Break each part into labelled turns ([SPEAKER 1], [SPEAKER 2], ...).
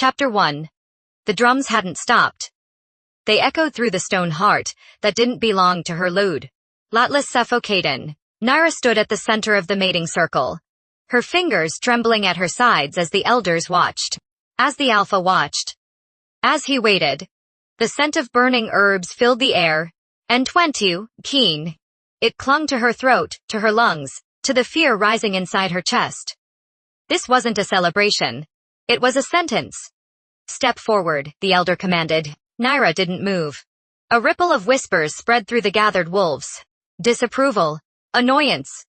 [SPEAKER 1] Chapter 1. The drums hadn't stopped. They echoed through the stone heart that didn't belong to her lewd, ruthless suffocating. Nyra stood at the center of the mating circle, her fingers trembling at her sides as the elders watched. As the alpha watched. As he waited. The scent of burning herbs filled the air, and keen. It clung to her throat, to her lungs, to the fear rising inside her chest. This wasn't a celebration. It was a sentence. Step forward, the elder commanded. Nyra didn't move. A ripple of whispers spread through the gathered wolves. Disapproval. Annoyance.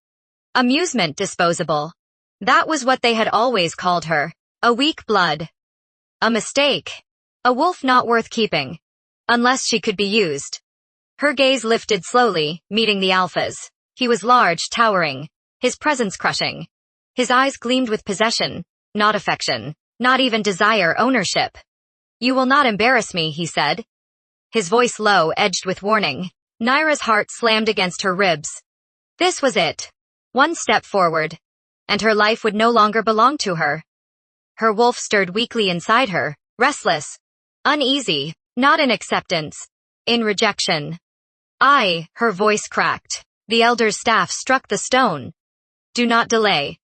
[SPEAKER 1] Amusement disposable. That was what they had always called her. A weak blood. A mistake. A wolf not worth keeping. Unless she could be used. Her gaze lifted slowly, meeting the alpha's. He was large, towering. His presence crushing. His eyes gleamed with possession, not affection, not even desire, ownership. You will not embarrass me, he said. His voice low, edged with warning. Nyra's heart slammed against her ribs. This was it. One step forward. And her life would no longer belong to her. Her wolf stirred weakly inside her, restless. Uneasy, not in acceptance. In rejection. Her voice cracked. The elder's staff struck the stone. Do not delay.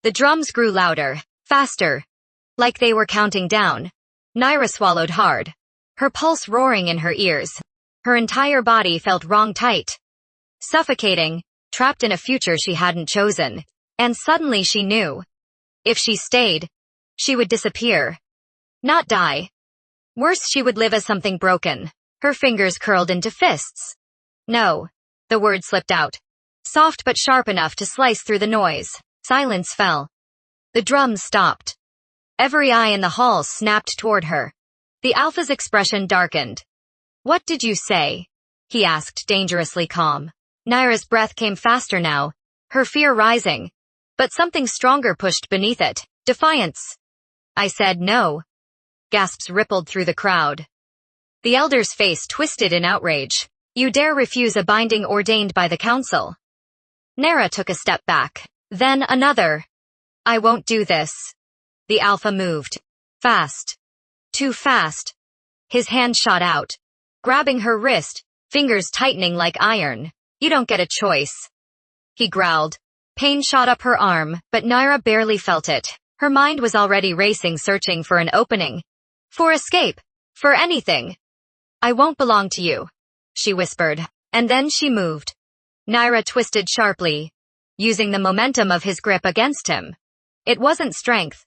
[SPEAKER 1] The drums grew louder, faster. Like they were counting down. Nyra swallowed hard. Her pulse roaring in her ears. Her entire body felt wrong tight. Suffocating, trapped in a future she hadn't chosen. And suddenly she knew. If she stayed, she would disappear. Not die. Worse, she would live as something broken. Her fingers curled into fists. No. The word slipped out. Soft but sharp enough to slice through the noise. Silence fell. The drums stopped. Every eye in the hall snapped toward her. The alpha's expression darkened. What did you say? He asked, dangerously calm. Nyra's breath came faster now, her fear rising. But something stronger pushed beneath it. Defiance. I said no. Gasps rippled through the crowd. The elder's face twisted in outrage. You dare refuse a binding ordained by the council? Nyra took a step back. Then another. I won't do this. The alpha moved. Fast. Too fast. His hand shot out. Grabbing her wrist, fingers tightening like iron. You don't get a choice. He growled. Pain shot up her arm, but Nyra barely felt it. Her mind was already racing, searching for an opening. For escape. For anything. I won't belong to you, she whispered. And then she moved. Nyra twisted sharply, using the momentum of his grip against him. It wasn't strength.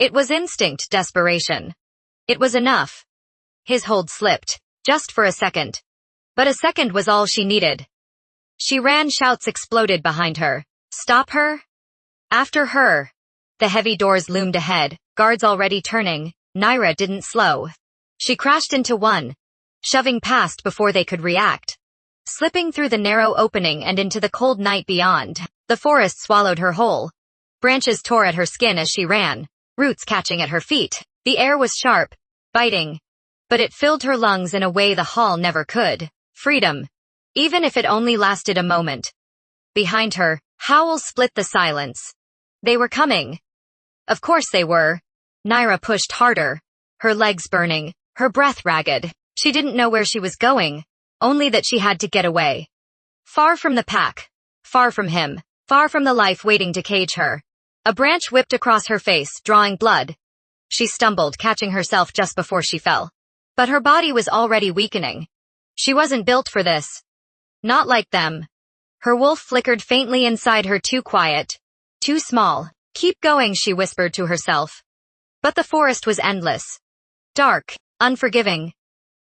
[SPEAKER 1] It was instinct, desperation. It was enough. His hold slipped, just for a second. But a second was all she needed. She ran, shouts exploded behind her. Stop her? After her. The heavy doors loomed ahead, guards already turning. Nyra didn't slow. She crashed into one, shoving past before they could react. Slipping through the narrow opening and into the cold night beyond, the forest swallowed her whole. Branches tore at her skin as she ran, roots catching at her feet. The air was sharp, biting. But it filled her lungs in a way the hall never could. Freedom. Even if it only lasted a moment. Behind her, howls split the silence. They were coming. Of course they were. Nyra pushed harder, her legs burning, her breath ragged. She didn't know where she was going, only that she had to get away. Far from the pack. Far from him. Far from the life waiting to cage her. A branch whipped across her face, drawing blood. She stumbled, catching herself just before she fell. But her body was already weakening. She wasn't built for this. Not like them. Her wolf flickered faintly inside her, too quiet. Too small. Keep going, she whispered to herself. But the forest was endless. Dark. Unforgiving.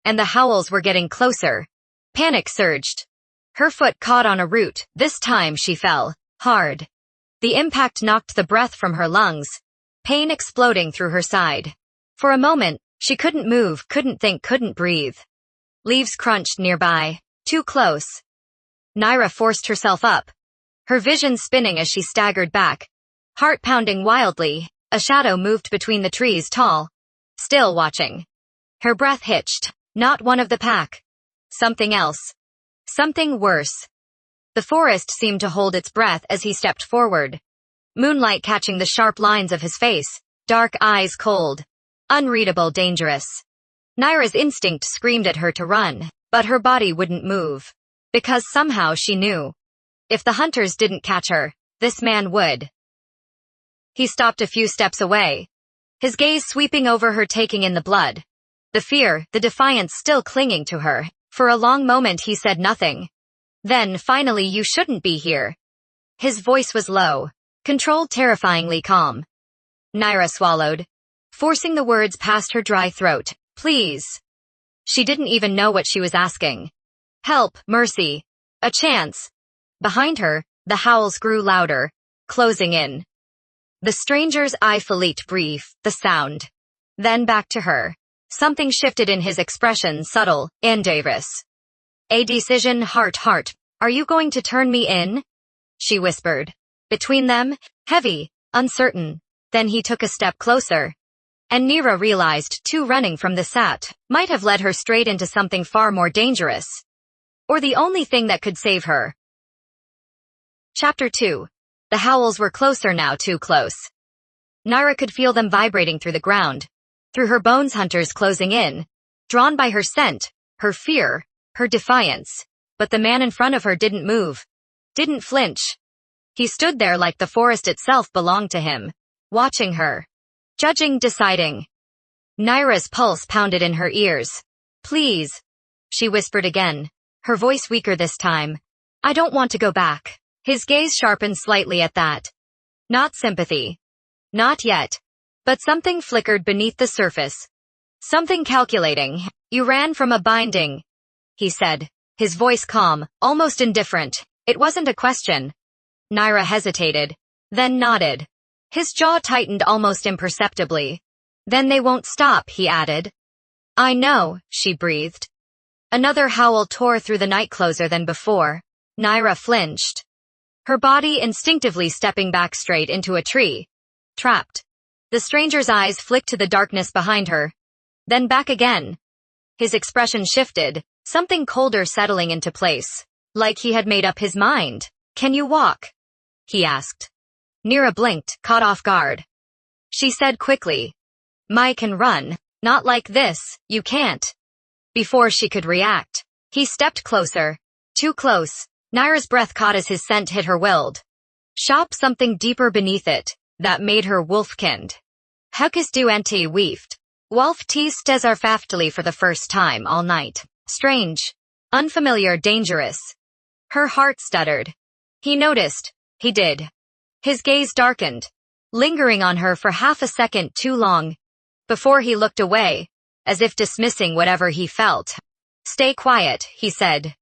[SPEAKER 1] And the howls were getting closer. Panic surged. Her foot caught on a root. This time she fell. Hard. The impact knocked the breath from her lungs. Pain exploding through her side. For a moment, she couldn't move, couldn't think, couldn't breathe. Leaves crunched nearby. Too close. Nyra forced herself up. Her vision spinning as she staggered back. Heart pounding wildly. A shadow moved between the trees, tall. Still watching. Her breath hitched. Not one of the pack. Something else. Something worse. The forest seemed to hold its breath as he stepped forward. Moonlight catching the sharp lines of his face. Dark eyes cold. Unreadable, dangerous. Nyra's instinct screamed at her to run, but her body wouldn't move. Because somehow she knew. If the hunters didn't catch her, this man would. He stopped a few steps away, his gaze sweeping over her, taking in the blood. The fear, the defiance still clinging to her. For a long moment he said nothing. Then, finally, "You shouldn't be here." His voice was low, controlled, terrifyingly calm. Nyra swallowed, forcing the words past her dry throat. "Please." She didn't even know what she was asking. Help, mercy, a chance. Behind her, the howls grew louder, closing in. The stranger's eye flicked brief, the sound. Then back to her. Something shifted in his expression, subtle and dangerous. "A decision, heart. Are you going to turn me in?" She whispered. Between them, heavy, uncertain. Then he took a step closer. And Nyra realized, too, running from the sat might have led her straight into something far more dangerous. Or the only thing that could save her. Chapter 2. The howls were closer now, too close. Nyra could feel them vibrating through the ground. Through her bones, hunters closing in. Drawn by her scent, her fear, her defiance. But the man in front of her didn't move. Didn't flinch. He stood there like the forest itself belonged to him. Watching her. Judging, deciding. Nyra's pulse pounded in her ears. "Please," she whispered again, her voice weaker this time. "I don't want to go back." His gaze sharpened slightly at that. Not sympathy. Not yet. But something flickered beneath the surface. Something calculating. "You ran from a binding," he said, his voice calm, almost indifferent. It wasn't a question. Nyra hesitated, then nodded. His jaw tightened almost imperceptibly. "Then they won't stop," he added. "I know," she breathed. Another howl tore through the night, closer than before. Nyra flinched. Her body instinctively stepping back straight into a tree. Trapped. The stranger's eyes flicked to the darkness behind her. Then back again. His expression shifted, something colder settling into place. Like he had made up his mind. "Can you walk?" he asked. Nyra blinked, caught off guard. She said quickly, "I can run. Not like this, you can't." Before she could react, he stepped closer. Too close. Nyra's breath caught as his scent hit her, willed. Shop something deeper beneath it, that made her wolfkind. Hekis du ente weeft. Wolf teased desarfaftly for the first time all night. Strange. Unfamiliar, dangerous. Her heart stuttered. He noticed. He did. His gaze darkened, lingering on her for half a second too long, before he looked away, as if dismissing whatever he felt. "Stay quiet," he said.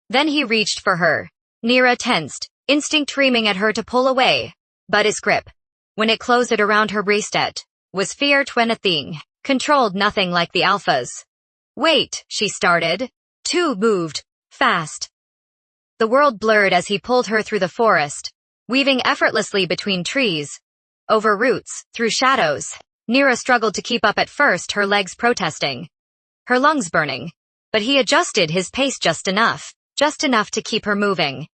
[SPEAKER 1] Then he reached for her. Nyra tensed, instinct screaming at her to pull away. But his grip, when it closed around her breast, was fear when a thing, controlled, nothing like the alphas. "Wait," she started. Two moved, fast. The world blurred as he pulled her through the forest, weaving effortlessly between trees, over roots, through shadows. Nyra struggled to keep up at first, her legs protesting, her lungs burning. But he adjusted his pace just enough to keep her moving.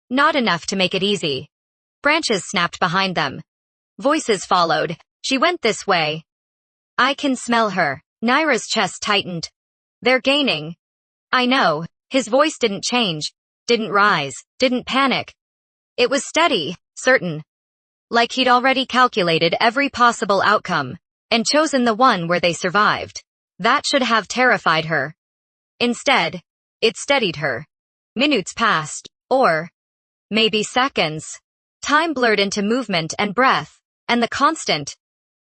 [SPEAKER 1] Not enough to make it easy. Branches snapped behind them. Voices followed. "She went this way." "I can smell her." Nyra's chest tightened. "They're gaining." "I know." His voice didn't change, didn't rise, didn't panic. It was steady, certain. Like he'd already calculated every possible outcome, and chosen the one where they survived. That should have terrified her. Instead, it steadied her. Minutes passed, or maybe seconds. Time blurred into movement and breath, and the constant,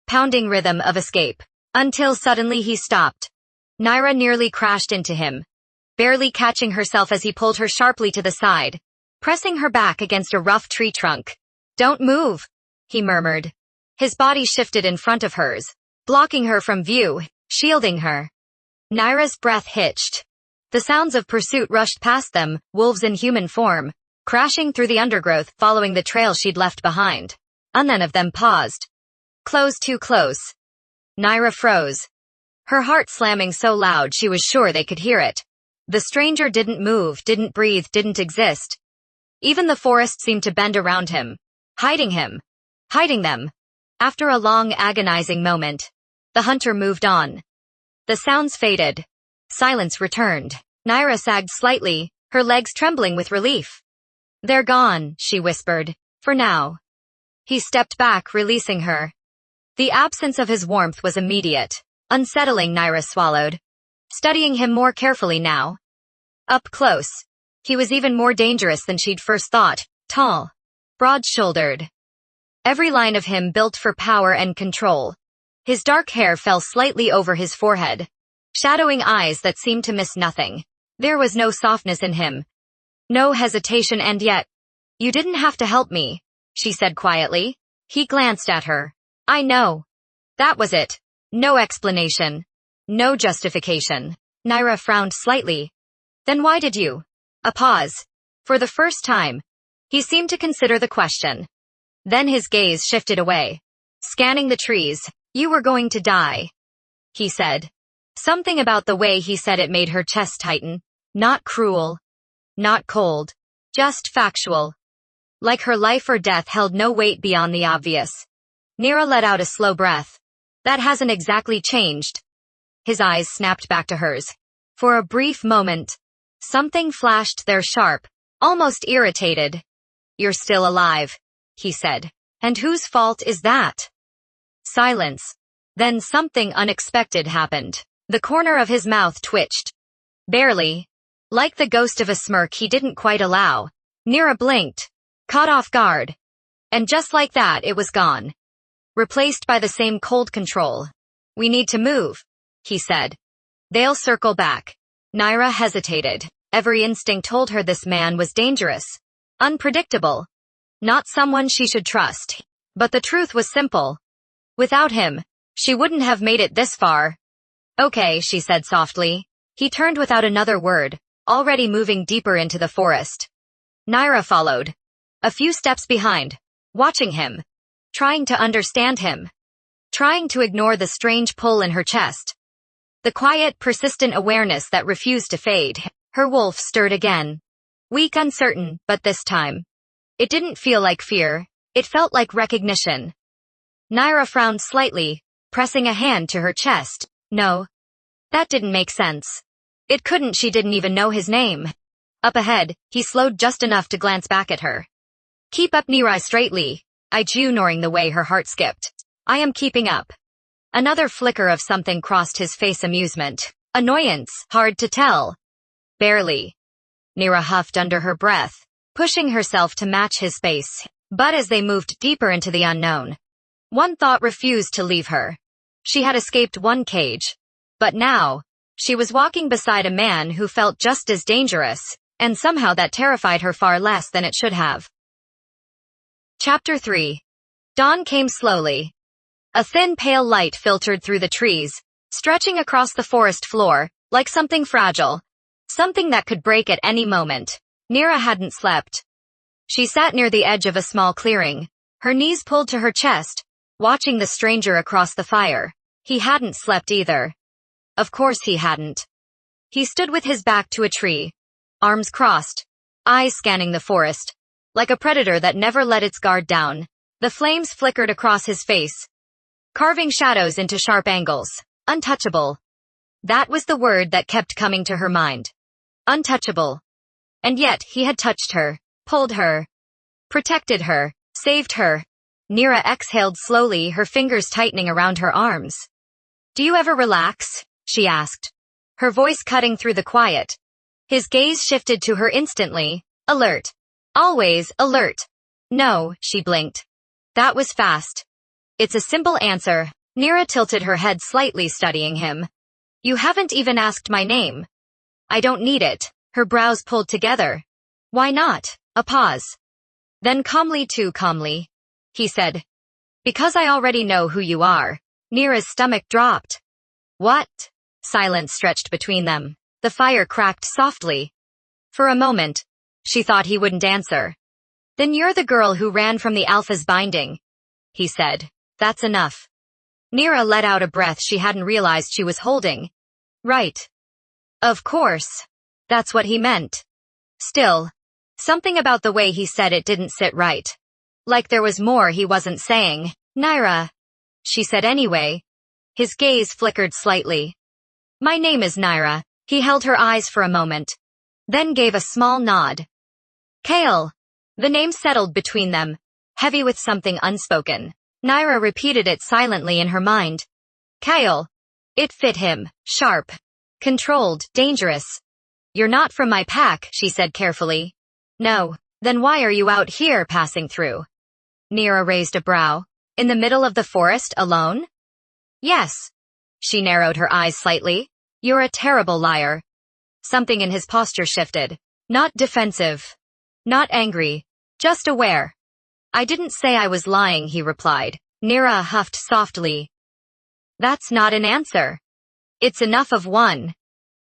[SPEAKER 1] pounding rhythm of escape. Until suddenly he stopped. Nyra nearly crashed into him, barely catching herself as he pulled her sharply to the side, pressing her back against a rough tree trunk. "Don't move," he murmured. His body shifted in front of hers, blocking her from view, shielding her. Nyra's breath hitched. The sounds of pursuit rushed past them, wolves in human form, crashing through the undergrowth, following the trail she'd left behind. And none of them paused. Close, too close. Nyra froze. Her heart slamming so loud she was sure they could hear it. The stranger didn't move, didn't breathe, didn't exist. Even the forest seemed to bend around him, hiding them. After a long, agonizing moment, The hunter moved on. The sounds faded. Silence returned. Nyra sagged slightly, her legs trembling with relief. "They're gone," she whispered. "For now." He stepped back, releasing her. The absence of his warmth was immediate. Unsettling, Nyra swallowed. Studying him more carefully now. Up close. He was even more dangerous than she'd first thought. Tall. Broad-shouldered. Every line of him built for power and control. His dark hair fell slightly over his forehead, shadowing eyes that seemed to miss nothing. There was no softness in him. No hesitation, and yet, "You didn't have to help me," she said quietly. He glanced at her. "I know." That was it. No explanation. No justification. Nyra frowned slightly. "Then why did you?" A pause. For the first time, he seemed to consider the question. Then his gaze shifted away. Scanning the trees. "You were going to die," he said. Something about the way he said it made her chest tighten. Not cruel. Not cold. Just factual. Like her life or death held no weight beyond the obvious. Nyra let out a slow breath. "That hasn't exactly changed." His eyes snapped back to hers. For a brief moment, something flashed there, sharp, almost irritated. "You're still alive," he said. "And whose fault is that?" Silence. Then something unexpected happened. The corner of his mouth twitched. Barely. Like the ghost of a smirk he didn't quite allow. Nyra blinked, caught off guard. And just like that it was gone. Replaced by the same cold control. "We need to move," he said. "They'll circle back." Nyra hesitated. Every instinct told her this man was dangerous. Unpredictable. Not someone she should trust. But the truth was simple. Without him, she wouldn't have made it this far. "Okay," she said softly. He turned without another word, already moving deeper into the forest. Nyra followed. A few steps behind, watching him. Trying to understand him. Trying to ignore the strange pull in her chest. The quiet, persistent awareness that refused to fade. Her wolf stirred again. Weak, uncertain, but this time. It didn't feel like fear. It felt like recognition. Nyra frowned slightly, pressing a hand to her chest. No. That didn't make sense. It couldn't, she didn't even know his name. Up ahead, he slowed just enough to glance back at her. "Keep up," Nyra straightly. Ignoring the way her heart skipped. "I am keeping up." Another flicker of something crossed his face, amusement. Annoyance, hard to tell. "Barely." Nyra huffed under her breath, pushing herself to match his pace. But as they moved deeper into the unknown, one thought refused to leave her. She had escaped one cage. But now, she was walking beside a man who felt just as dangerous, and somehow that terrified her far less than it should have. Chapter 3. Dawn came slowly. A thin pale light filtered through the trees, stretching across the forest floor, like something fragile. Something that could break at any moment. Nyra hadn't slept. She sat near the edge of a small clearing, her knees pulled to her chest, watching the stranger across the fire. He hadn't slept either. Of course he hadn't. He stood with his back to a tree, arms crossed, eyes scanning the forest, like a predator that never let its guard down. The flames flickered across his face, carving shadows into sharp angles. Untouchable. That was the word that kept coming to her mind. Untouchable. And yet, he had touched her, pulled her, protected her, saved her. Nyra exhaled slowly, her fingers tightening around her arms. "Do you ever relax?" she asked, her voice cutting through the quiet. His gaze shifted to her instantly, alert. Always alert. "No," she blinked. That was fast. "It's a simple answer." Nyra tilted her head slightly, studying him. "You haven't even asked my name." "I don't need it." Her brows pulled together. "Why not?" A pause. Then calmly, too calmly, he said, "Because I already know who you are." Nyra's stomach dropped. "What?" Silence stretched between them. The fire cracked softly. For a moment, she thought he wouldn't answer. "Then you're the girl who ran from the Alpha's binding," he said. "That's enough." Nyra let out a breath she hadn't realized she was holding. "Right. Of course. That's what he meant." Still, something about the way he said it didn't sit right. Like there was more he wasn't saying. "Nyra," she said anyway. His gaze flickered slightly. My name is Nyra. He held her eyes for a moment, then gave a small nod. Kale. The name settled between them, heavy with something unspoken. Nyra repeated it silently in her mind. Kale. It fit him, sharp, controlled, dangerous. You're not from my pack, she said carefully. No. Then why are you out here passing through? Nyra raised a brow. In the middle of the forest, alone? Yes. She narrowed her eyes slightly. You're a terrible liar. Something in his posture shifted. Not defensive. Not angry. Just aware. I didn't say I was lying, he replied. Nyra huffed softly. That's not an answer. It's enough of one.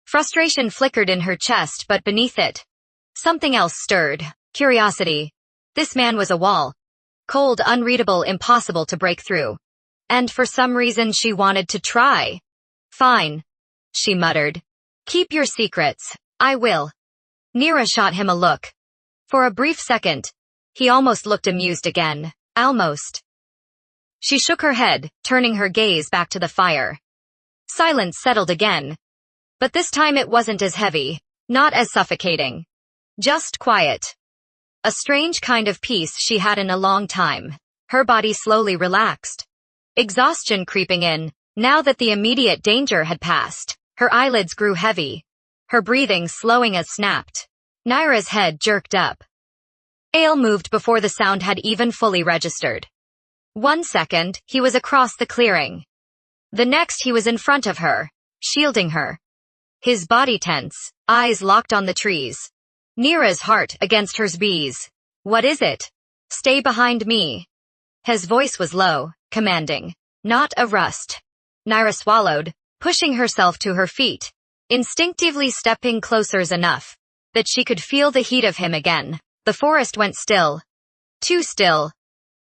[SPEAKER 1] Frustration flickered in her chest, but beneath it, something else stirred. Curiosity. This man was a wall. Cold, unreadable, impossible to break through. And for some reason she wanted to try. Fine. She muttered. Keep your secrets. I will. Nyra shot him a look. For a brief second, he almost looked amused again. Almost. She shook her head, turning her gaze back to the fire. Silence settled again. But this time it wasn't as heavy, not as suffocating. Just quiet. A strange kind of peace she had in a long time. Her body slowly relaxed. Exhaustion creeping in, now that the immediate danger had passed. Her eyelids grew heavy. Her breathing slowing as snapped. Nyra's head jerked up. Ale moved before the sound had even fully registered. 1 second, he was across the clearing. The next he was in front of her, shielding her. His body tense, eyes locked on the trees. Nyra's heart against hers beats. What is it? Stay behind me. His voice was low, commanding. Not a rust. Nyra swallowed, pushing herself to her feet, instinctively stepping closer enough that she could feel the heat of him again. The forest went still. Too still.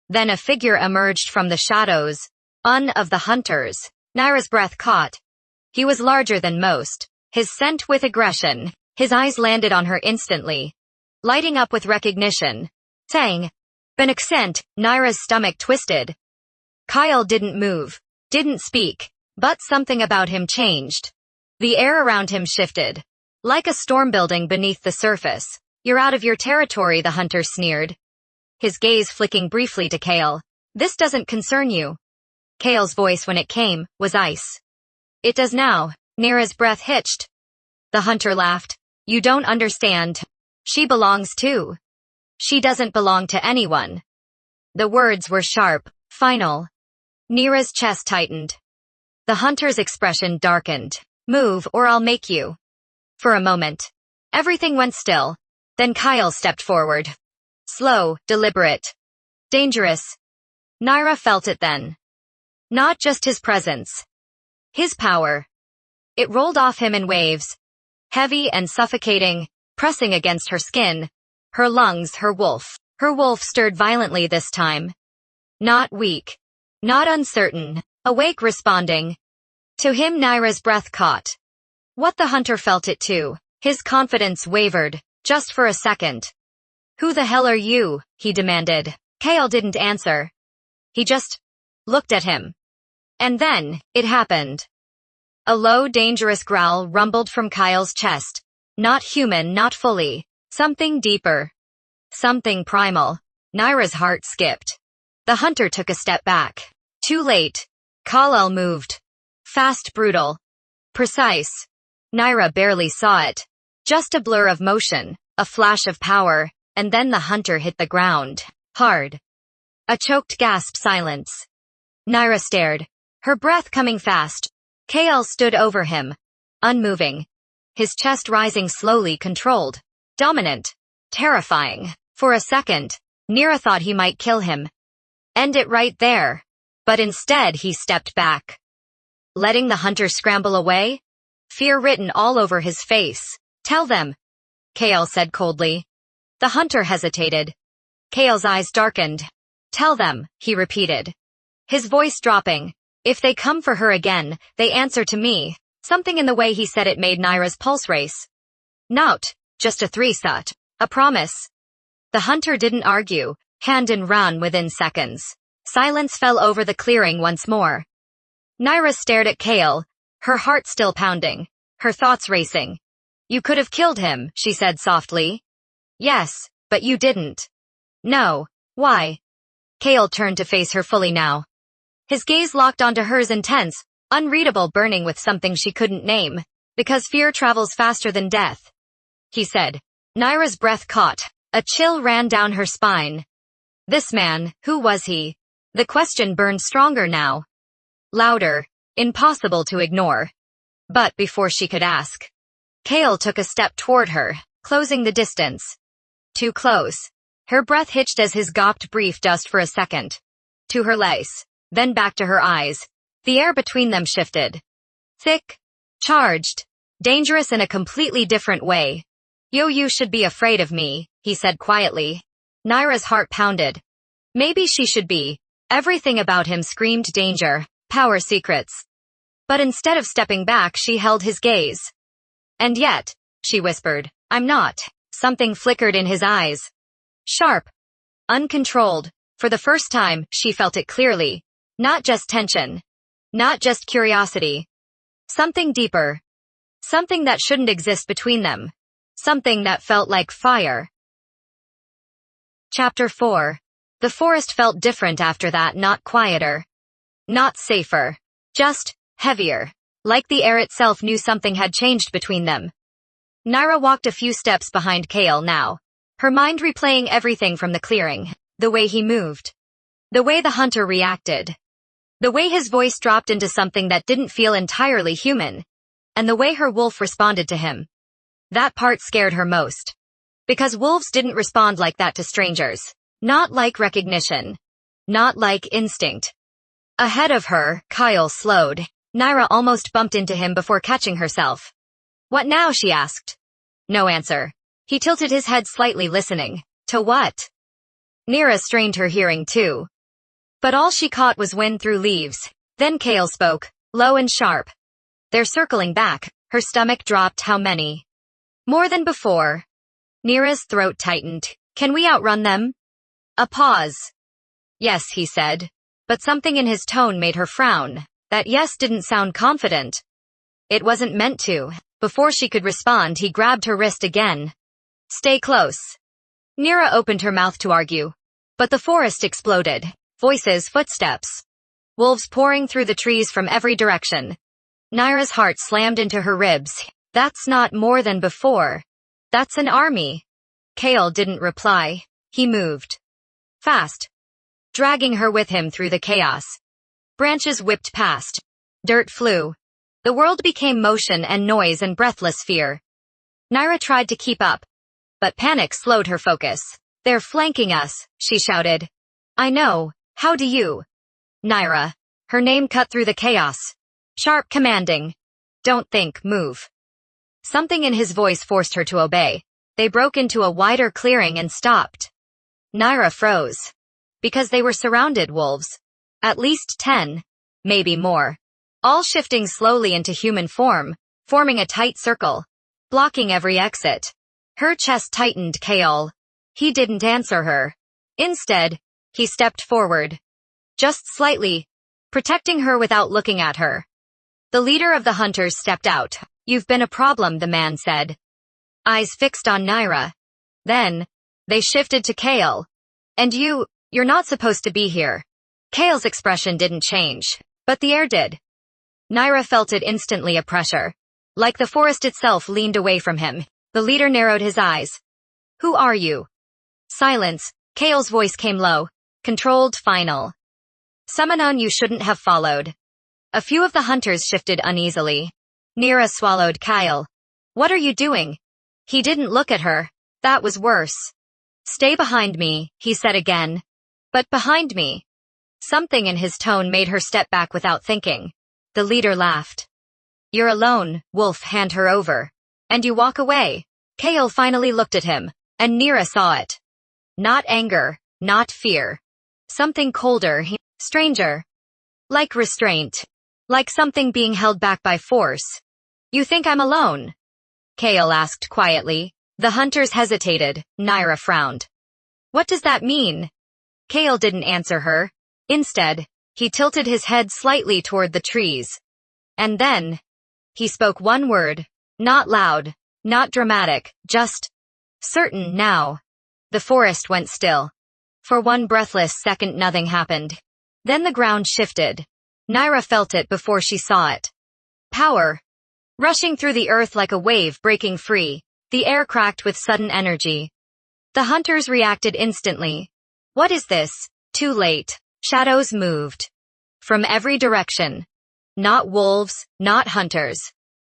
[SPEAKER 1] Then a figure emerged from the shadows. One of the hunters. Nyra's breath caught. He was larger than most, his scent with aggression. His eyes landed on her instantly, lighting up with recognition. Saying, an accent, Nyra's stomach twisted. Kyle didn't move, didn't speak, but something about him changed. The air around him shifted, like a storm building beneath the surface. You're out of your territory, the hunter sneered. His gaze flicking briefly to Kale. This doesn't concern you. Kale's voice, when it came, was ice. It does now. Nyra's breath hitched. The hunter laughed. You don't understand. She belongs too. She doesn't belong to anyone. The words were sharp, final. Nyra's chest tightened. The hunter's expression darkened. Move or I'll make you. For a moment, everything went still. Then Kyle stepped forward. Slow, deliberate. Dangerous. Nyra felt it then. Not just his presence. His power. It rolled off him in waves. Heavy and suffocating, pressing against her skin. Her lungs, her wolf. Her wolf stirred violently this time. Not weak. Not uncertain. Awake, responding. To him Nyra's breath caught. What the hunter felt it too. His confidence wavered, just for a second. Who the hell are you? He demanded. Kale didn't answer. He just looked at him. And then, it happened. A low, dangerous growl rumbled from Kyle's chest. Not human, not fully. Something deeper. Something primal. Nyra's heart skipped. The hunter took a step back. Too late. Kal-El moved. Fast, brutal. Precise. Nyra barely saw it. Just a blur of motion, a flash of power, and then the hunter hit the ground. Hard. A choked gasp, silence. Nyra stared. Her breath coming fast. Kale stood over him. Unmoving. His chest rising slowly, controlled. Dominant. Terrifying. For a second, Nyra thought he might kill him. End it right there. But instead he stepped back. Letting the hunter scramble away? Fear written all over his face. Tell them. Kale said coldly. The hunter hesitated. Kale's eyes darkened. Tell them, he repeated. His voice dropping. If they come for her again, they answer to me. Something in the way he said it made Nyra's pulse race. Not just a three-shot. A promise. The hunter didn't argue, hand in run within seconds. Silence fell over the clearing once more. Nyra stared at Kale, her heart still pounding, her thoughts racing. You could have killed him, she said softly. Yes, but you didn't. No. Why? Kale turned to face her fully now. His gaze locked onto hers, intense, unreadable, burning with something she couldn't name. Because fear travels faster than death, he said. Nyra's breath caught. A chill ran down her spine. This man, who was he? The question burned stronger now. Louder. Impossible to ignore. But before she could ask, Kale took a step toward her, closing the distance. Too close. Her breath hitched as his gawped brief just for a second. To her lace, then back to her eyes. The air between them shifted. Thick. Charged. Dangerous in a completely different way. You should be afraid of me, he said quietly. Nyra's heart pounded. Maybe she should be. Everything about him screamed danger, power, secrets. But instead of stepping back, she held his gaze. And yet, she whispered, I'm not. Something flickered in his eyes. Sharp. Uncontrolled. For the first time, she felt it clearly. Not just tension. Not just curiosity. Something deeper. Something that shouldn't exist between them. Something that felt like fire. Chapter 4. The forest felt different after that, not quieter. Not safer. Just heavier. Like the air itself knew something had changed between them. Nyra walked a few steps behind Kale now. Her mind replaying everything from the clearing. The way he moved. The way the hunter reacted. The way his voice dropped into something that didn't feel entirely human. And the way her wolf responded to him. That part scared her most. Because wolves didn't respond like that to strangers. Not like recognition. Not like instinct. Ahead of her, Kyle slowed. Nyra almost bumped into him before catching herself. What now? She asked. No answer. He tilted his head slightly, listening. To what? Nyra strained her hearing too. But all she caught was wind through leaves. Then Kale spoke, low and sharp. They're circling back. Her stomach dropped. How many? More than before. Nyra's throat tightened. Can we outrun them? A pause. Yes, he said. But something in his tone made her frown. That yes didn't sound confident. It wasn't meant to. Before she could respond, he grabbed her wrist again. Stay close. Nyra opened her mouth to argue. But the forest exploded. Voices, footsteps. Wolves pouring through the trees from every direction. Nyra's heart slammed into her ribs. That's not more than before. That's an army. Kale didn't reply. He moved. Fast. Dragging her with him through the chaos. Branches whipped past. Dirt flew. The world became motion and noise and breathless fear. Nyra tried to keep up. But panic slowed her focus. They're flanking us, she shouted. I know. How do you? Nyra. Her name cut through the chaos. Sharp, commanding. Don't think, move. Something in his voice forced her to obey. They broke into a wider clearing and stopped. Nyra froze. Because they were surrounded, wolves. At least 10. Maybe more. All shifting slowly into human form, forming a tight circle. Blocking every exit. Her chest tightened. Kale. He didn't answer her. Instead, he stepped forward. Just slightly. Protecting her without looking at her. The leader of the hunters stepped out. You've been a problem, the man said. Eyes fixed on Nyra. Then, they shifted to Kale. And you're not supposed to be here. Kale's expression didn't change, but the air did. Nyra felt it instantly, a pressure. Like the forest itself leaned away from him. The leader narrowed his eyes. Who are you? Silence. Kale's voice came low. Controlled, final. Someone you shouldn't have followed. A few of the hunters shifted uneasily. Nyra swallowed. Kyle. What are you doing? He didn't look at her. That was worse. Stay behind me, he said again. But behind me. Something in his tone made her step back without thinking. The leader laughed. You're alone, wolf. Hand her over. And you walk away. Kale finally looked at him, and Nyra saw it. Not anger, not fear. Something colder, stranger. Like restraint. Like something being held back by force. You think I'm alone? Kale asked quietly. The hunters hesitated. Nyra frowned. What does that mean? Kale didn't answer her. Instead, He tilted his head slightly toward the trees. And then, he spoke one word. Not loud, not dramatic, just certain now. The forest went still. For one breathless second nothing happened. Then the ground shifted. Nyra felt it before she saw it. Power. Rushing through the earth like a wave breaking free. The air cracked with sudden energy. The hunters reacted instantly. What is this? Too late. Shadows moved. From every direction. Not wolves, not hunters.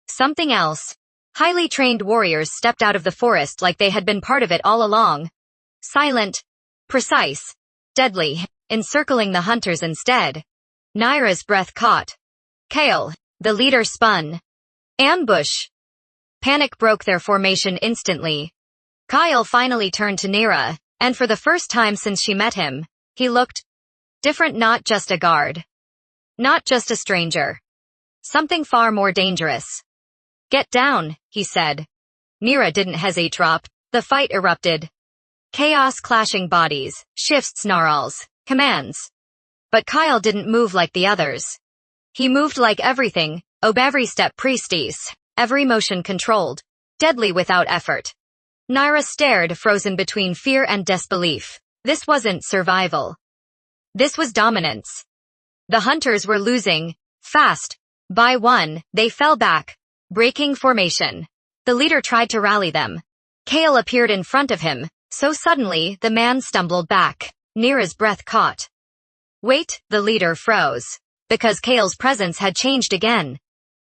[SPEAKER 1] Something else. Highly trained warriors stepped out of the forest like they had been part of it all along. Silent. Precise. Deadly. Encircling the hunters instead. Nyra's breath caught. Kale. The leader spun. Ambush. Panic broke their formation instantly. Kyle finally turned to Nyra, and for the first time since she met him, he looked different, not just a guard. Not just a stranger. Something far more dangerous. Get down, he said. Nyra didn't hesitate. The fight erupted. Chaos, clashing bodies, shifts, snarls, commands. But Kyle didn't move like the others. He moved like everything, every step precise, every motion controlled, deadly without effort. Nyra stared, frozen between fear and disbelief. This wasn't survival. This was dominance. The hunters were losing, fast. By one, they fell back, breaking formation. The leader tried to rally them. Kale appeared in front of him, so suddenly the man stumbled back. Nyra's breath caught. Wait, the leader froze. Because Kale's presence had changed again.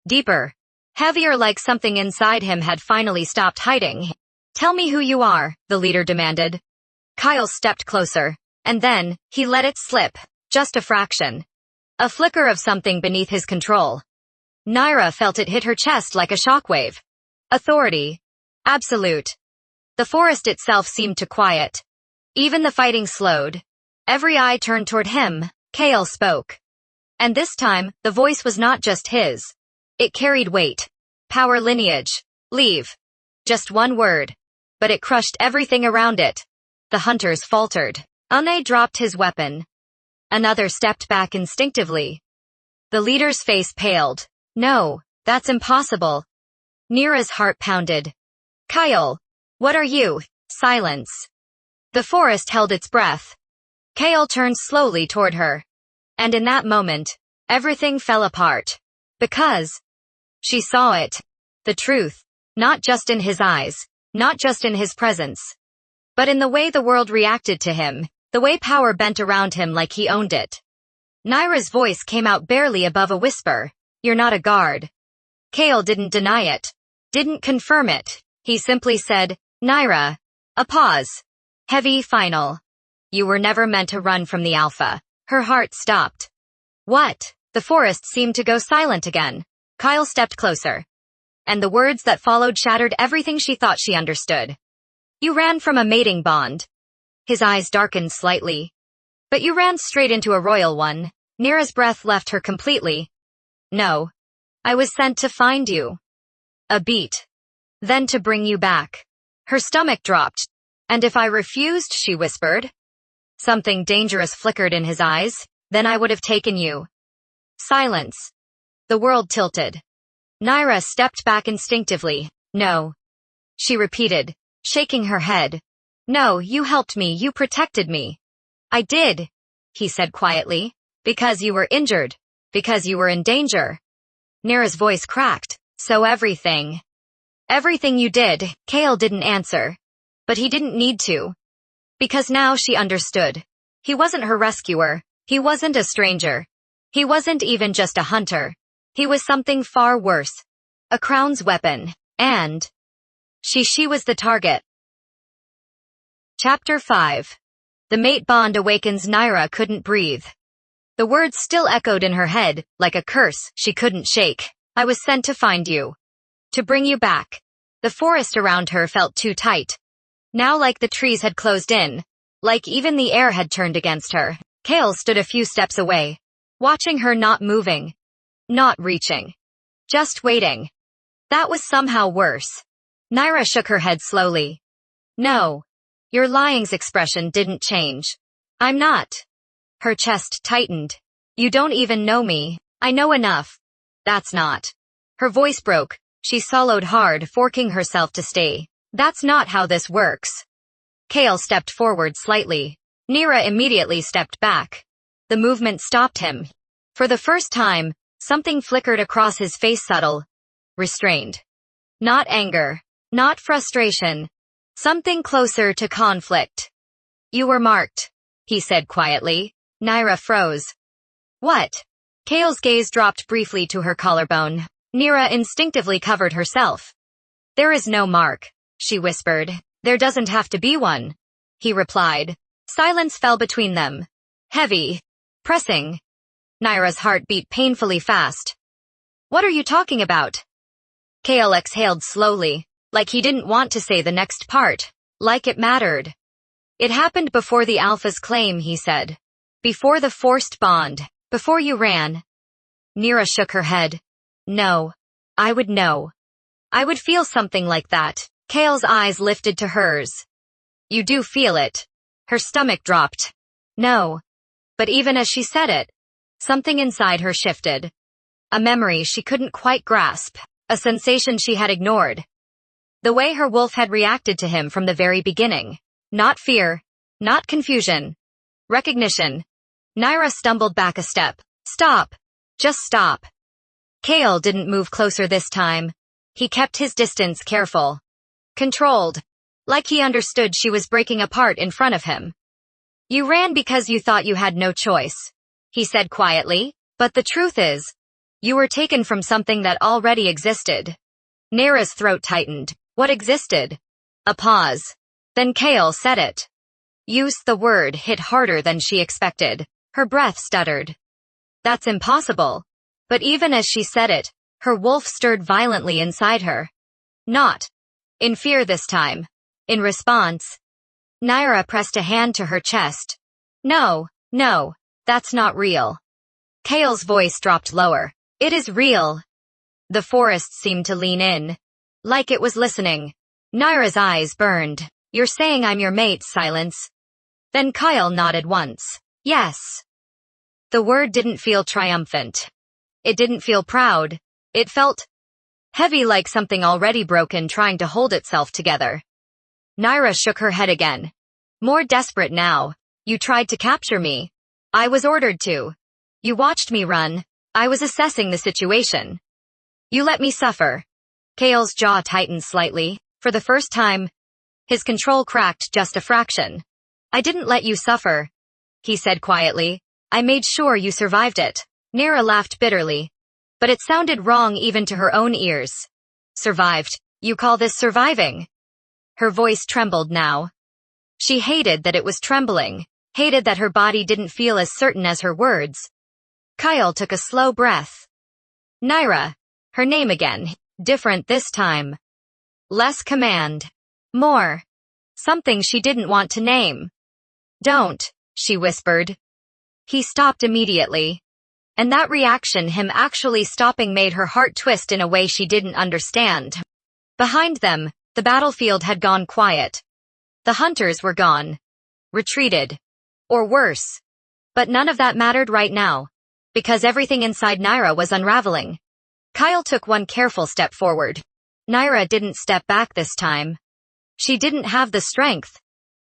[SPEAKER 1] Deeper. Heavier, like something inside him had finally stopped hiding. Tell me who you are, the leader demanded. Kyle stepped closer, and then, he let it slip, just a fraction. A flicker of something beneath his control. Nyra felt it hit her chest like a shockwave. Authority. Absolute. The forest itself seemed to quiet. Even the fighting slowed. Every eye turned toward him. Kale spoke. And this time, the voice was not just his. It carried weight. Power, lineage. Leave. Just one word. But it crushed everything around it. The hunters faltered. Une dropped his weapon. Another stepped back instinctively. The leader's face paled. No, that's impossible. Nyra's heart pounded. Kyle. What are you? Silence. The forest held its breath. Kale turned slowly toward her. And in that moment, everything fell apart. Because she saw it. The truth. Not just in his eyes. Not just in his presence. But in the way the world reacted to him. The way power bent around him like he owned it. Nyra's voice came out barely above a whisper. You're not a guard. Kale didn't deny it. Didn't confirm it. He simply said, Nyra. A pause. Heavy, final. You were never meant to run from the Alpha. Her heart stopped. What? The forest seemed to go silent again. Kyle stepped closer. And the words that followed shattered everything she thought she understood. You ran from a mating bond. His eyes darkened slightly. But you ran straight into a royal one. Nyra's breath left her completely. No. I was sent to find you. A beat. Then to bring you back. Her stomach dropped. And if I refused, she whispered. Something dangerous flickered in his eyes. Then I would have taken you. Silence. The world tilted. Nyra stepped back instinctively. No. She repeated, shaking her head. No, you helped me, you protected me. I did, he said quietly. Because you were injured. Because you were in danger. Nyra's voice cracked. So everything you did, Kale didn't answer. But he didn't need to. Because now she understood. He wasn't her rescuer. He wasn't a stranger. He wasn't even just a hunter. He was something far worse. A crown's weapon. And she was the target. Chapter 5. The mate bond awakens. Nyra couldn't breathe. The words still echoed in her head, like a curse she couldn't shake. I was sent to find you. To bring you back. The forest around her felt too tight. Now like the trees had closed in. Like even the air had turned against her. Kale stood a few steps away. Watching her, not moving. Not reaching. Just waiting. That was somehow worse. Nyra shook her head slowly. No. Your lying's expression didn't change. I'm not. Her chest tightened. You don't even know me. I know enough. That's not. Her voice broke. She swallowed hard, forcing herself to stay. That's not how this works. Kale stepped forward slightly. Nyra immediately stepped back. The movement stopped him. For the first time, something flickered across his face, subtle, restrained. Not anger. Not frustration. Something closer to conflict. You were marked, he said quietly. Nyra froze. What? Kale's gaze dropped briefly to her collarbone. Nyra instinctively covered herself. There is no mark, she whispered. There doesn't have to be one, he replied. Silence fell between them. Heavy. Pressing. Nyra's heart beat painfully fast. What are you talking about? Kale exhaled slowly, like he didn't want to say the next part, like it mattered. It happened before the Alpha's claim, he said. Before the forced bond. Before you ran. Nyra shook her head. No. I would know. I would feel something like that. Kale's eyes lifted to hers. You do feel it. Her stomach dropped. No. But even as she said it, something inside her shifted. A memory she couldn't quite grasp. A sensation she had ignored. The way her wolf had reacted to him from the very beginning. Not fear. Not confusion. Recognition. Nyra stumbled back a step. Stop. Just stop. Kale didn't move closer this time. He kept his distance, careful. Controlled. Like he understood she was breaking apart in front of him. You ran because you thought you had no choice, he said quietly, but the truth is, you were taken from something that already existed. Nyra's throat tightened. What existed? A pause. Then Kale said it. The word hit harder than she expected. Her breath stuttered. That's impossible. But even as she said it, her wolf stirred violently inside her. Not in fear this time. In response, Nyra pressed a hand to her chest. No, that's not real. Kale's voice dropped lower. It is real. The forest seemed to lean in. Like it was listening. Nyra's eyes burned. You're saying I'm your mate, silence. Then Kyle nodded once. Yes. The word didn't feel triumphant. It didn't feel proud. It felt heavy, like something already broken trying to hold itself together. Nyra shook her head again. More desperate now. You tried to capture me. I was ordered to. You watched me run. I was assessing the situation. You let me suffer. Kale's jaw tightened slightly. For the first time, his control cracked just a fraction. I didn't let you suffer, he said quietly. I made sure you survived it. Nyra laughed bitterly. But it sounded wrong even to her own ears. Survived? You call this surviving? Her voice trembled now. She hated that it was trembling, hated that her body didn't feel as certain as her words. Kyle took a slow breath. Nyra. Her name again. Different this time. Less command. More. Something she didn't want to name. Don't, she whispered. He stopped immediately. And that reaction, him actually stopping, made her heart twist in a way she didn't understand. Behind them, the battlefield had gone quiet. The hunters were gone. Retreated. Or worse. But none of that mattered right now. Because everything inside Nyra was unraveling. Kyle took one careful step forward. Nyra didn't step back this time. She didn't have the strength.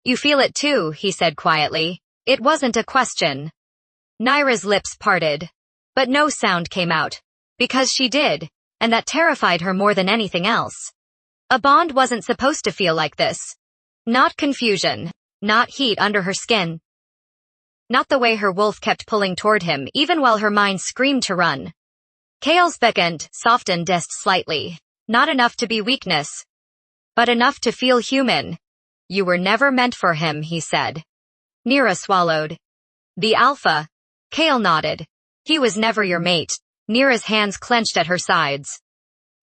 [SPEAKER 1] You feel it too, he said quietly. It wasn't a question. Nyra's lips parted. But no sound came out. Because she did. And that terrified her more than anything else. A bond wasn't supposed to feel like this. Not confusion. Not heat under her skin. Not the way her wolf kept pulling toward him even while her mind screamed to run. Kale's beckoned, softened just slightly. Not enough to be weakness. But enough to feel human. You were never meant for him, he said. Nyra swallowed. The Alpha. Kale nodded. He was never your mate. Nyra's hands clenched at her sides.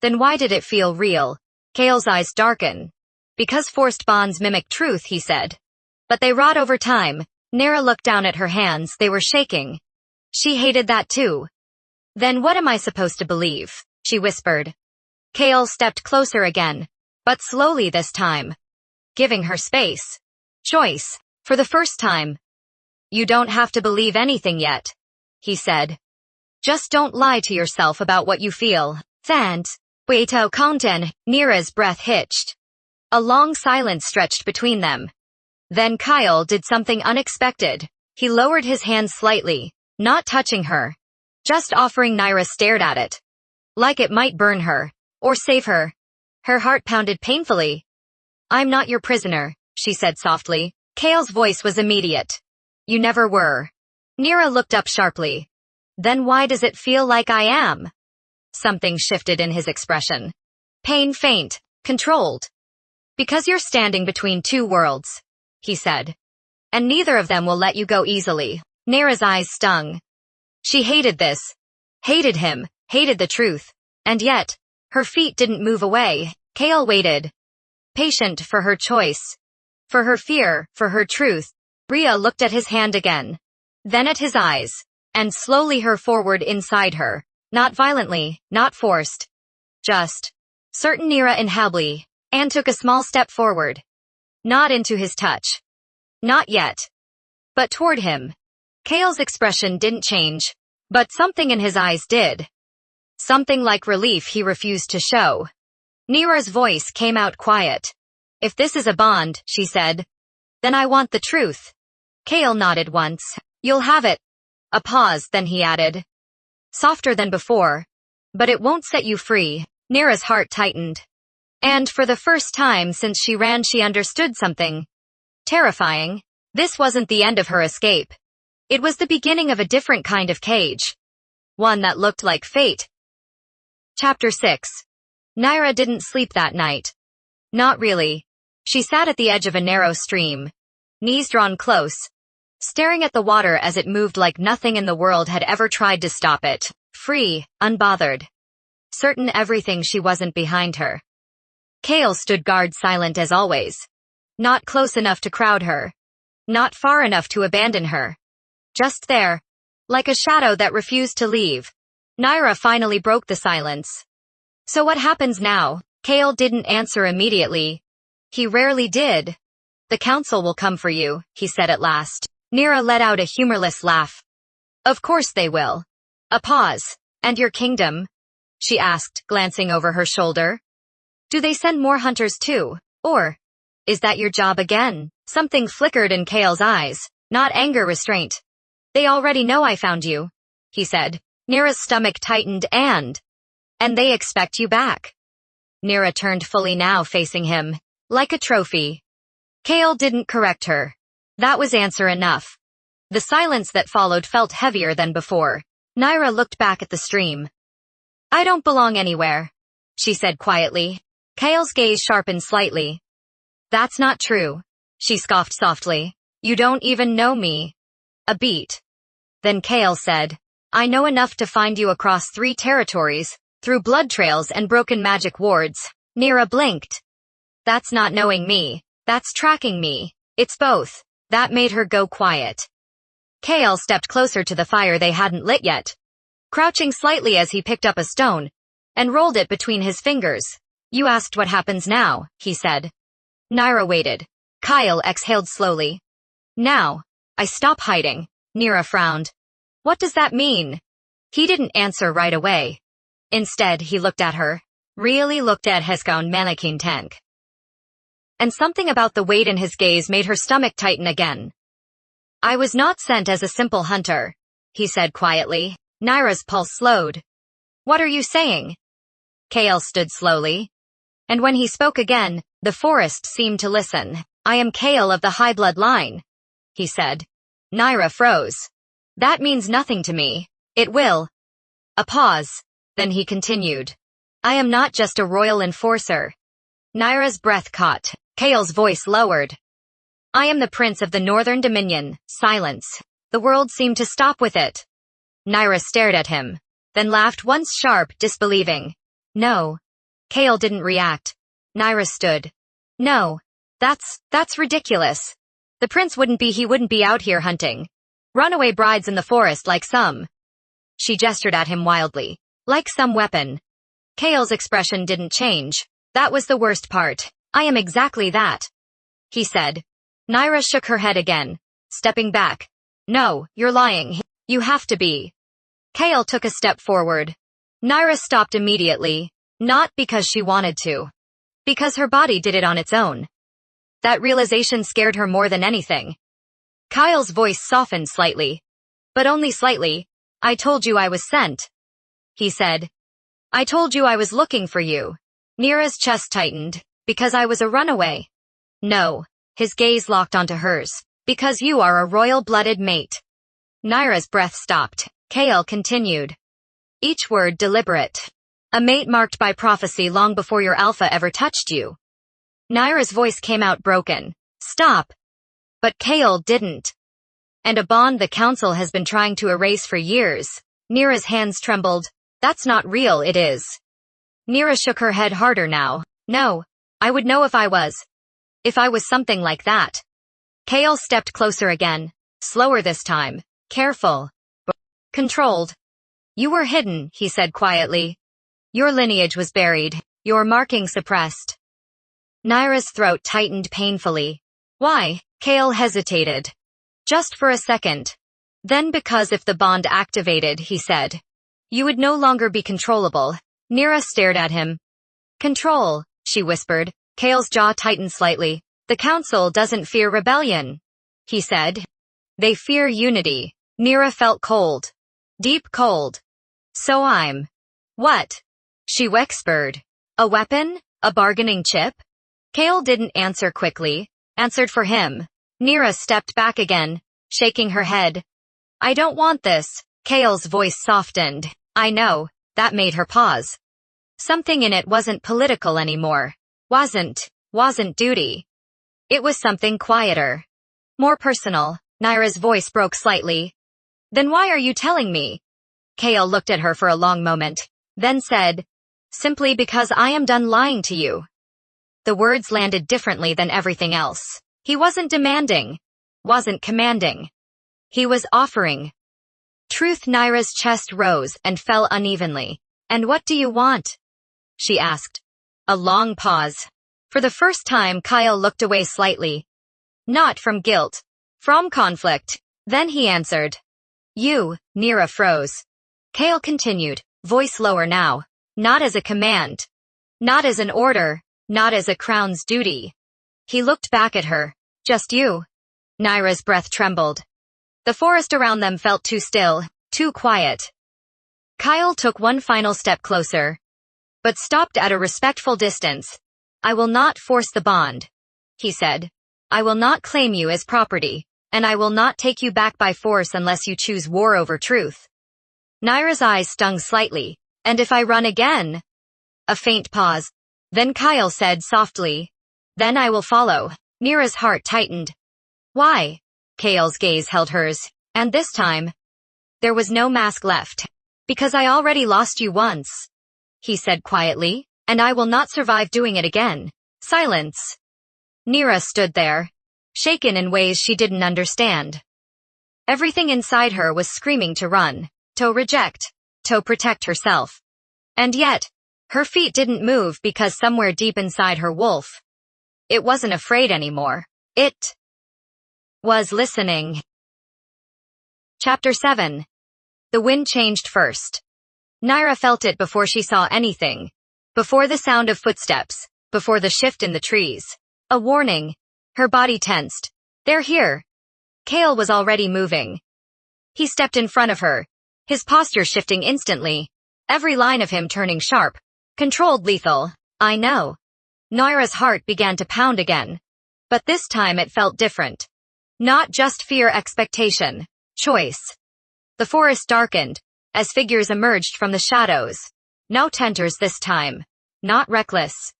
[SPEAKER 1] Then why did it feel real? Kale's eyes darkened. Because forced bonds mimic truth, he said. But they rot over time. Nyra looked down at her hands, they were shaking. She hated that too. Then what am I supposed to believe? She whispered. Kale stepped closer again. But slowly this time. Giving her space. Choice. For the first time. You don't have to believe anything yet. he said. Just don't lie to yourself about what you feel. And, Waito Konten, Nyra's breath hitched. A long silence stretched between them. Then Kyle did something unexpected. He lowered his hand slightly, not touching her. Just offering. Nyra stared at it. Like it might burn her. Or save her. Her heart pounded painfully. I'm not your prisoner, she said softly. Kyle's voice was immediate. You never were. Nyra looked up sharply. Then why does it feel like I am? Something shifted in his expression. Pain faint, controlled. Because you're standing between two worlds, he said. And neither of them will let you go easily. Nyra's eyes stung. She hated this. Hated him, hated the truth. And yet, her feet didn't move away. Kale waited. Patient for her choice. For her fear, for her truth. Rhea looked at his hand again. Then at his eyes. And slowly her forward inside her. Not violently, not forced. Just. Certain. Nyra inhalably. And took a small step forward. Not into his touch. Not yet. But toward him. Kale's expression didn't change. But something in his eyes did. Something like relief he refused to show. Nyra's voice came out quiet. If this is a bond, she said. Then I want the truth. Kale nodded once. You'll have it. A pause, then he added. Softer than before. But it won't set you free. Nyra's heart tightened. And for the first time since she ran, she understood something. Terrifying. This wasn't the end of her escape. It was the beginning of a different kind of cage. One that looked like fate. Chapter 6. Nyra didn't sleep that night. Not really. She sat at the edge of a narrow stream. Knees drawn close. Staring at the water as it moved like nothing in the world had ever tried to stop it. Free, unbothered. Certain everything she wasn't behind her. Kale stood guard silent as always. Not close enough to crowd her. Not far enough to abandon her. Just there. Like a shadow that refused to leave. Nyra finally broke the silence. So what happens now? Kale didn't answer immediately. He rarely did. The council will come for you, he said at last. Nyra let out a humorless laugh. Of course they will. A pause. And your kingdom? She asked, glancing over her shoulder. Do they send more hunters too? Or is that your job again? Something flickered in Kale's eyes, not anger, restraint. They already know I found you, he said. Nyra's stomach tightened and they expect you back. Nyra turned fully now, facing him, like a trophy. Kale didn't correct her. That was answer enough. The silence that followed felt heavier than before. Nyra looked back at the stream. I don't belong anywhere, she said quietly. Kale's gaze sharpened slightly. That's not true, she scoffed softly. You don't even know me. A beat. Then Kale said, I know enough to find you across 3 territories, through blood trails and broken magic wards. Nyra blinked. That's not knowing me. That's tracking me. It's both. That made her go quiet. Kale stepped closer to the fire they hadn't lit yet, crouching slightly as he picked up a stone and rolled it between his fingers. You asked what happens now, he said. Nyra waited. Kyle exhaled slowly. Now, I stop hiding. Nyra frowned. What does that mean? He didn't answer right away. Instead, he looked at her. Really looked at Heskon Mannequin Tank. And something about the weight in his gaze made her stomach tighten again. I was not sent as a simple hunter, he said quietly. Nyra's pulse slowed. What are you saying? Kale stood slowly. And when he spoke again, the forest seemed to listen. I am Kale of the high blood line, he said. Nyra froze. That means nothing to me. It will. A pause. Then he continued. I am not just a royal enforcer. Nyra's breath caught. Kale's voice lowered. I am the prince of the Northern Dominion. Silence. The world seemed to stop with it. Nyra stared at him, then laughed once sharp, disbelieving. No. Kale didn't react. Nyra stood. No. That's ridiculous. The prince wouldn't be out here hunting runaway brides in the forest like some. She gestured at him wildly. Like some weapon. Kale's expression didn't change. That was the worst part. I am exactly that, he said. Nyra shook her head again, stepping back. No, you're lying. You have to be. Kale took a step forward. Nyra stopped immediately, not because she wanted to. Because her body did it on its own. That realization scared her more than anything. Kyle's voice softened slightly. But only slightly. I told you I was sent. He said. I told you I was looking for you. Nyra's chest tightened. Because I was a runaway. No. His gaze locked onto hers. Because you are a royal-blooded mate. Nyra's breath stopped. Kale continued. Each word deliberate. A mate marked by prophecy long before your alpha ever touched you. Nyra's voice came out broken. Stop. But Kale didn't. And a bond the council has been trying to erase for years. Nyra's hands trembled. That's not real, it is. Nyra shook her head harder now. No. I would know if I was. If I was something like that. Kale stepped closer again. Slower this time. Careful. Controlled. You were hidden, he said quietly. Your lineage was buried. Your marking suppressed. Nyra's throat tightened painfully. Why? Kale hesitated. Just for a second. Then because if the bond activated, he said. You would no longer be controllable. Nyra stared at him. Control, she whispered. Kale's jaw tightened slightly. The council doesn't fear rebellion, he said. They fear unity. Nyra felt cold. Deep cold. So I'm. What? She whispered. A weapon? A bargaining chip? Kale didn't answer quickly. Answered for him. Nyra stepped back again, shaking her head. I don't want this. Kale's voice softened. I know. That made her pause. Something in it wasn't political anymore. Wasn't duty. It was something quieter. More personal. Nyra's voice broke slightly. Then why are you telling me? Kale looked at her for a long moment, then said, simply because I am done lying to you. The words landed differently than everything else. He wasn't demanding. Wasn't commanding. He was offering. Truth. Nyra's chest rose and fell unevenly. And what do you want? She asked. A long pause. For the first time Kyle looked away slightly. Not from guilt. From conflict. Then he answered. You. Nyra froze. Kale continued, voice lower now. Not as a command. Not as an order. Not as a crown's duty. He looked back at her. Just you. Nyra's breath trembled. The forest around them felt too still, too quiet. Kyle took one final step closer. But stopped at a respectful distance. I will not force the bond. He said. I will not claim you as property. And I will not take you back by force unless you choose war over truth. Nyra's eyes stung slightly. And if I run again? A faint pause. Then Kyle said softly. Then I will follow. Nyra's heart tightened. Why? Kale's gaze held hers. And this time? There was no mask left. Because I already lost you once. He said quietly. And I will not survive doing it again. Silence. Nyra stood there. Shaken in ways she didn't understand. Everything inside her was screaming to run. To reject. To protect herself. And yet, her feet didn't move because somewhere deep inside her wolf. It wasn't afraid anymore. It was listening. Chapter 7. The wind changed first. Nyra felt it before she saw anything. Before the sound of footsteps. Before the shift in the trees. A warning. Her body tensed. They're here. Kale was already moving. He stepped in front of her. His posture shifting instantly. Every line of him turning sharp. Controlled, lethal. I know. Nyra's heart began to pound again. But this time it felt different. Not just fear, expectation. Choice. The forest darkened. As figures emerged from the shadows. No tenters this time. Not reckless.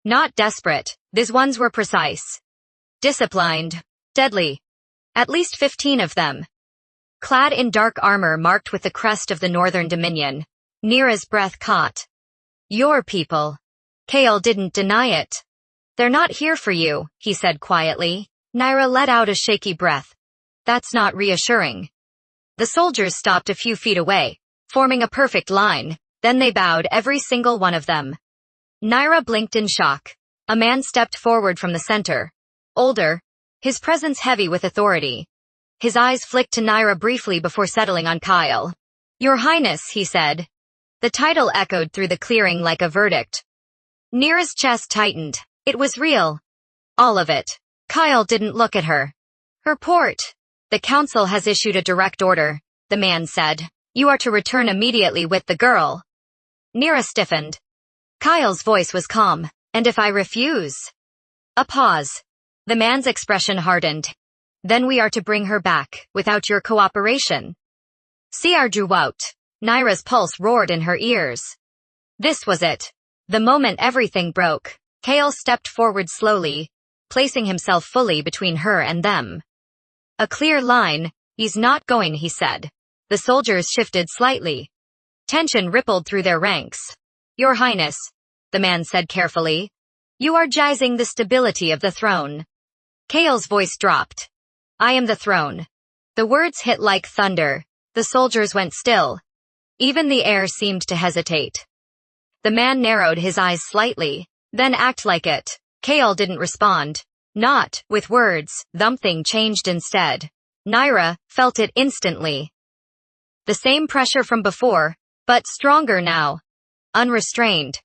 [SPEAKER 1] Not desperate. These ones were precise. Disciplined. Deadly. At least 15 of them. Clad in dark armor marked with the crest of the Northern Dominion. Nyra's breath caught. Your people. Kale didn't deny it. They're not here for you, he said quietly. Nyra let out a shaky breath. That's not reassuring. The soldiers stopped a few feet away, forming a perfect line. Then they bowed, every single one of them. Nyra blinked in shock. A man stepped forward from the center. Older. His presence heavy with authority. His eyes flicked to Nyra briefly before settling on Kyle. "Your Highness," he said. The title echoed through the clearing like a verdict. Nyra's chest tightened. It was real. All of it. Kyle didn't look at her. "Report. The council has issued a direct order," the man said. "You are to return immediately with the girl." Nyra stiffened. Kyle's voice was calm. "And if I refuse?" A pause. The man's expression hardened. "Then we are to bring her back, without your cooperation." Siar drew out. Nyra's pulse roared in her ears. This was it. The moment everything broke. Kale stepped forward slowly, placing himself fully between her and them. "A clear line. He's not going," he said. The soldiers shifted slightly. Tension rippled through their ranks. "Your Highness," the man said carefully. "You are jazzing the stability of the throne." Kale's voice dropped. "I am the throne." The words hit like thunder. The soldiers went still. Even the air seemed to hesitate. The man narrowed his eyes slightly. "Then act like it." Kale didn't respond. Not with words. Something changed instead. Nyra felt it instantly. The same pressure from before, but stronger now. Unrestrained.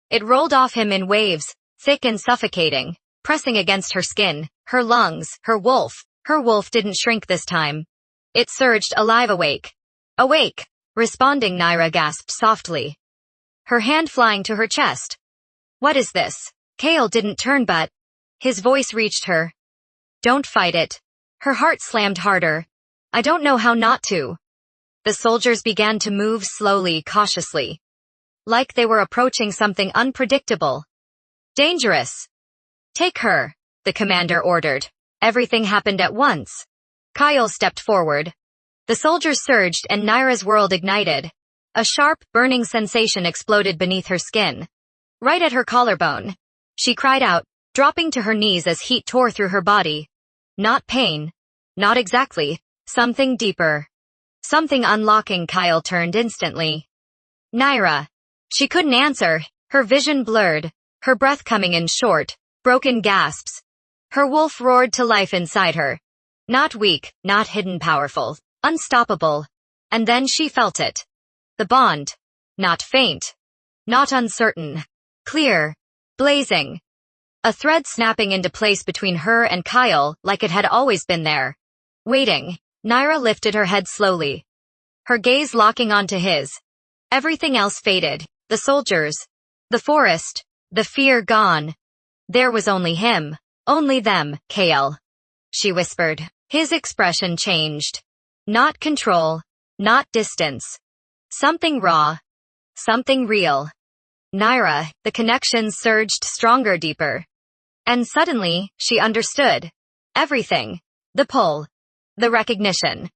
[SPEAKER 1] It rolled off him in waves, thick and suffocating, pressing against her skin, her lungs, her wolf. Her wolf didn't shrink this time. It surged alive. "Awake. Awake." Responding, Nyra gasped softly. Her hand flying to her chest. "What is this?" Kale didn't turn, but his voice reached her. "Don't fight it." Her heart slammed harder. "I don't know how not to." The soldiers began to move slowly, cautiously. Like they were approaching something unpredictable. Dangerous. "Take her," the commander ordered. Everything happened at once. Kyle stepped forward. The soldiers surged and Nyra's world ignited. A sharp, burning sensation exploded beneath her skin. Right at her collarbone. She cried out, dropping to her knees as heat tore through her body. Not pain. Not exactly. Something deeper. Something unlocking. Kyle turned instantly. "Nyra." She couldn't answer, her vision blurred, her breath coming in short, broken gasps. Her wolf roared to life inside her. Not weak, not hidden, powerful, unstoppable. And then she felt it. The bond. Not faint. Not uncertain. Clear. Blazing. A thread snapping into place between her and Kyle like it had always been there. Waiting. Nyra lifted her head slowly. Her gaze locking onto his. Everything else faded. The soldiers. The forest. The fear gone. There was only him. Only them. "Kale," she whispered. His expression changed. Not control. Not distance. Something raw. Something real. Nyra, the connection surged stronger, deeper. And suddenly, she understood. Everything. The pull. The recognition.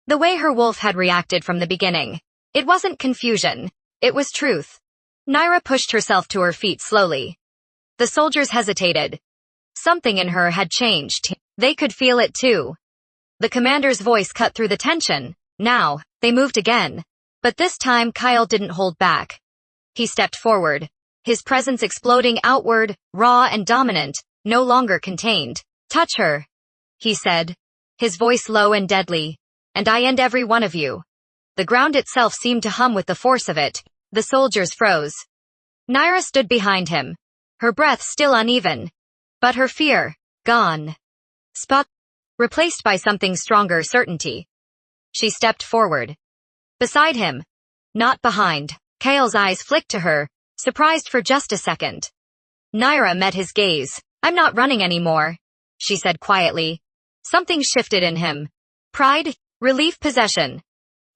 [SPEAKER 1] The way her wolf had reacted from the beginning. It wasn't confusion. It was truth. Nyra pushed herself to her feet slowly. The soldiers hesitated. Something in her had changed. They could feel it too. The commander's voice cut through the tension. Now, they moved again. But this time Kyle didn't hold back. He stepped forward. His presence exploding outward, raw and dominant, no longer contained. "Touch her," he said. His voice low and deadly. "And I end every one of you." The ground itself seemed to hum with the force of it. The soldiers froze. Nyra stood behind him. Her breath still uneven. But her fear, gone. Spot, replaced by something stronger, certainty. She stepped forward. Beside him. Not behind. Kale's eyes flicked to her, surprised for just a second. Nyra met his gaze. "I'm not running anymore," she said quietly. Something shifted in him. Pride, relief, possession.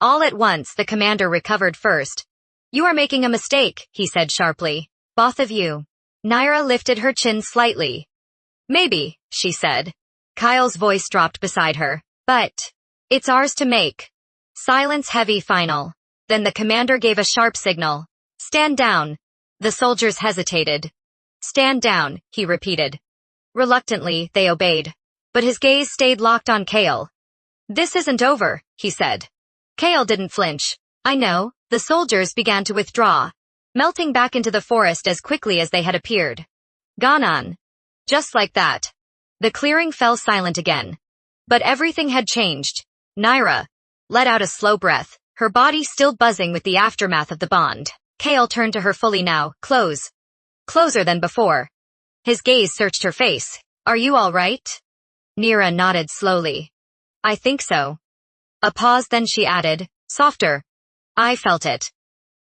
[SPEAKER 1] All at once, the commander recovered first. "You are making a mistake," he said sharply. "Both of you." Nyra lifted her chin slightly. "Maybe," she said. Kyle's voice dropped beside her. "But it's ours to make." Silence, heavy, final. Then the commander gave a sharp signal. "Stand down." The soldiers hesitated. "Stand down," he repeated. Reluctantly, they obeyed. But his gaze stayed locked on Kale. "This isn't over," he said. Kale didn't flinch. "I know." The soldiers began to withdraw, melting back into the forest as quickly as they had appeared. Gone on. Just like that. The clearing fell silent again. But everything had changed. Nyra let out a slow breath, her body still buzzing with the aftermath of the bond. Kale turned to her fully now, closer than before. His gaze searched her face. Are you all right? Nyra nodded slowly. I think so. A pause, then she added, softer. I felt it.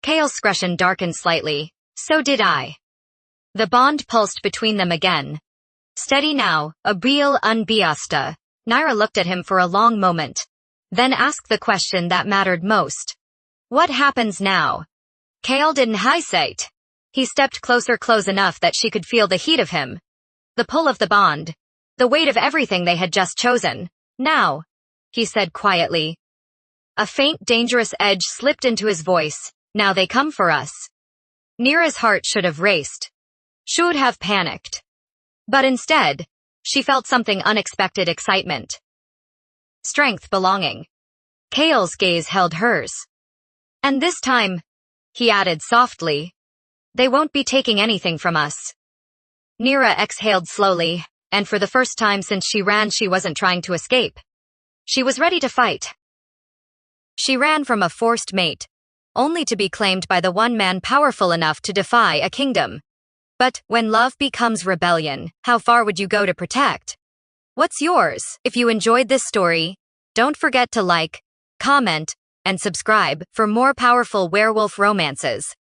[SPEAKER 1] Kale's expression darkened slightly. So did I. The bond pulsed between them again. Steady now, a real unbiased. Nyra looked at him for a long moment. Then asked the question that mattered most. What happens now? Kale didn't hesitate. He stepped closer, close enough that she could feel the heat of him. The pull of the bond. The weight of everything they had just chosen. Now, he said quietly. A faint, dangerous edge slipped into his voice. Now they come for us. Nyra's heart should have raced. Should have panicked. But instead, she felt something unexpected: excitement. Strength, belonging. Kale's gaze held hers. And this time, he added softly, they won't be taking anything from us. Nyra exhaled slowly, and for the first time since she ran, she wasn't trying to escape. She was ready to fight. She ran from a forced mate, only to be claimed by the one man powerful enough to defy a kingdom. But when love becomes rebellion, how far would you go to protect what's yours? If you enjoyed this story, don't forget to like, comment, and subscribe for more powerful werewolf romances.